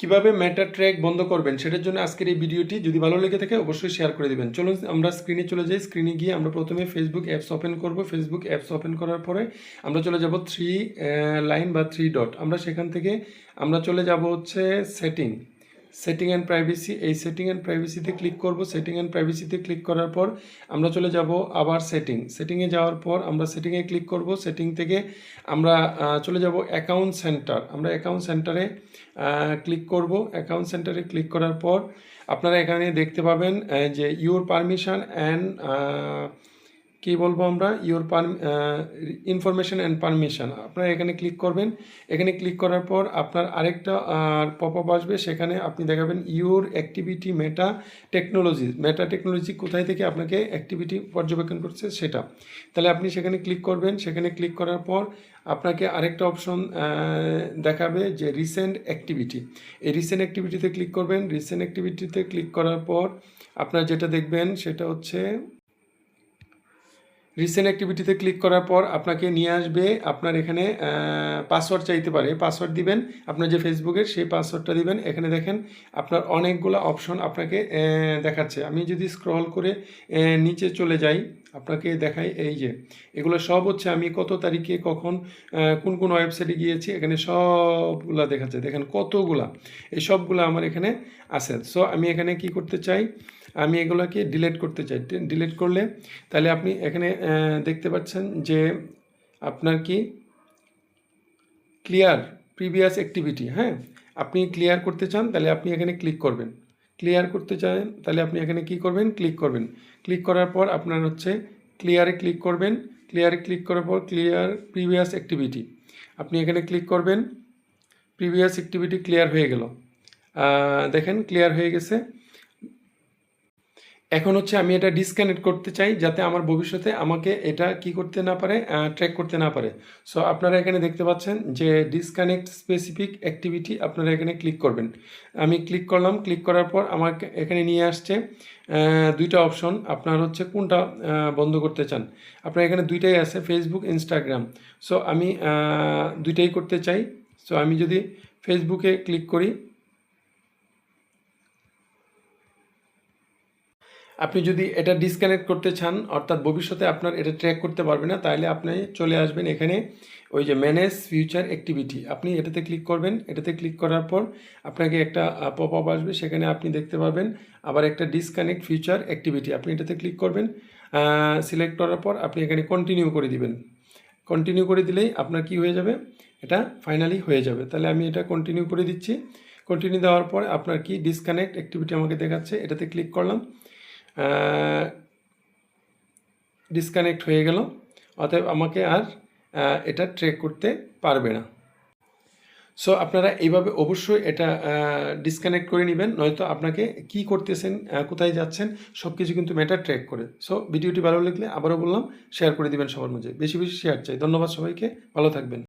কিভাবে মেটা ট্র্যাক বন্ধ করবেন সেটার জন্য আজকের এই ভিডিওটি যদি ভালো লেগে থাকে অবশ্যই শেয়ার করে দিবেন। চলুন আমরা স্ক্রিনে চলে যাই। স্ক্রিনে গিয়ে আমরা প্রথমে ফেসবুক অ্যাপস ওপেন করব। ফেসবুক অ্যাপস ওপেন করার পরে আমরা চলে যাব থ্রি লাইন বা থ্রি ডট। আমরা সেখান থেকে আমরা চলে যাব হচ্ছে সেটিং অ্যান্ড প্রাইভেসি। এই সেটিং অ্যান্ড প্রাইভেসিতে ক্লিক করব। সেটিং অ্যান্ড প্রাইভেসিতে ক্লিক করার পর আমরা চলে যাব আবার সেটিংয়ে যাওয়ার পর আমরা সেটিংয়ে ক্লিক করব। সেটিং থেকে আমরা চলে যাব অ্যাকাউন্ট সেন্টার। আমরা অ্যাকাউন্ট সেন্টারে ক্লিক করব। অ্যাকাউন্ট সেন্টারে ক্লিক করার পর আপনারা এখানে দেখতে পাবেন যে ইউর পারমিশন অ্যান্ড কী বলবো আমরা ইনফরমেশন অ্যান্ড পারমিশন। আপনারা এখানে ক্লিক করবেন। এখানে ক্লিক করার পর আপনার আরেকটা পপ আপ আসবে, সেখানে আপনি দেখাবেন ইউর অ্যাক্টিভিটি মেটা টেকনোলজি কোথায় থেকে আপনাকে অ্যাক্টিভিটি পর্যবেক্ষণ করছে সেটা। তাহলে আপনি সেখানে ক্লিক করবেন। সেখানে ক্লিক করার পর আপনাকে আরেকটা অপশন দেখাবে যে রিসেন্ট অ্যাক্টিভিটি। এই রিসেন্ট অ্যাক্টিভিটিতে ক্লিক করবেন। রিসেন্ট অ্যাক্টিভিটিতে ক্লিক করার পর আপনার যেটা দেখবেন সেটা হচ্ছে রিসেন্ট অ্যাক্টিভিটিতে ক্লিক করার পর আপনাকে নিয়ে আসবে, আপনার এখানে পাসওয়ার্ড চাইতে পারে, পাসওয়ার্ড দিবেন আপনার যে ফেসবুকের সেই পাসওয়ার্ডটা দিবেন। এখানে দেখেন আপনার অনেকগুলো অপশন আপনাকে দেখাচ্ছে। আমি যদি স্ক্রল করে নিচে চলে যাই আপনাকে দেখাই, এই যে এগুলো সব হচ্ছে আমি কত তারিখে কখন কোন কোন ওয়েবসাইটে গিয়েছি, এখানে সবগুলা দেখাচ্ছে। দেখেন কতগুলা, এই সবগুলো আমার এখানে আছে। সো আমি এখানে কি করতে চাই, আমি এগুলোকে ডিলিট করতে চাই। ডিলিট করলে তাহলে আপনি এখানে দেখতে পাচ্ছেন যে আপনার কি ক্লিয়ার প্রিভিয়াস অ্যাক্টিভিটি, হ্যাঁ আপনি ক্লিয়ার করতে চান তাহলে আপনি এখানে ক্লিক করবেন। ক্লিয়ার করতে চান তাহলে আপনি এখানে কি করবেন, ক্লিক করবেন। ক্লিক করার পর আপনার হচ্ছে ক্লিয়ারে ক্লিক করবেন। ক্লিয়ারে ক্লিক করার পর ক্লিয়ার প্রিভিয়াস অ্যাক্টিভিটি আপনি এখানে ক্লিক করবেন। প্রিভিয়াস অ্যাক্টিভিটি ক্লিয়ার হয়ে গেল, দেখেন ক্লিয়ার হয়ে গেছে। এখন হচ্ছে আমি এটা ডিসকানেক্ট করতে চাই যাতে আমার ভবিষ্যতে আমাকে এটা কি করতে না পারে, ট্র্যাক করতে না পারে। সো আপনারা এখানে দেখতে পাচ্ছেন যে ডিসকানেক্ট স্পেসিফিক অ্যাক্টিভিটি, আপনারা এখানে ক্লিক করবেন। আমি ক্লিক করলাম। ক্লিক করার পর আমাকে এখানে নিয়ে আসছে দুইটা অপশন, আপনার হচ্ছে কোনটা বন্ধ করতে চান। আপনার এখানে দুইটাই আছে, ফেসবুক, ইনস্টাগ্রাম। সো আমি দুইটাই করতে চাই। সো আমি যদি ফেসবুকে ক্লিক করি, আপনি যদি এটা ডিসকানেক্ট করতে চান অর্থাৎ ভবিষ্যতে আপনার এটা ট্র্যাক করতে পারবে না, তাহলে আপনি চলে আসবেন এখানে ওই যে ম্যানেজ ফিউচার অ্যাক্টিভিটি, আপনি এটাতে ক্লিক করবেন। এটাতে ক্লিক করার পর আপনাকে একটা পপ আপ আসবে, সেখানে আপনি দেখতে পাবেন আবার একটা ডিসকানেক্ট ফিউচার অ্যাক্টিভিটি, আপনি এটাতে ক্লিক করবেন। সিলেক্ট করার পর আপনি এখানে কন্টিনিউ করে দিবেন। কন্টিনিউ করে দিলেই আপনার কি হয়ে যাবে, এটা ফাইনালি হয়ে যাবে। তাহলে আমি এটা কন্টিনিউ করে দিচ্ছি। কন্টিনিউ দেওয়ার পর আপনার কি ডিসকানেক্ট অ্যাক্টিভিটি আমাকে দেখাচ্ছে, এটাতে ক্লিক করলাম। ডিসকানেক্ট হয়ে গেল, অতএব আমাকে আর এটা ট্র্যাক করতে পারবে না। সো আপনারা এইভাবে অবশ্যই এটা ডিসকানেক্ট করে নেবেন, নয়তো আপনাকে কি করতেছেন, কোথায় যাচ্ছেন সব কিছু কিন্তু মেটা ট্র্যাক করে। সো ভিডিওটি ভালো লাগলে আবারও বললাম শেয়ার করে দিবেন সবার মাঝে, বেশি বেশি শেয়ার চাই। ধন্যবাদ সবাইকে, ভালো থাকবেন।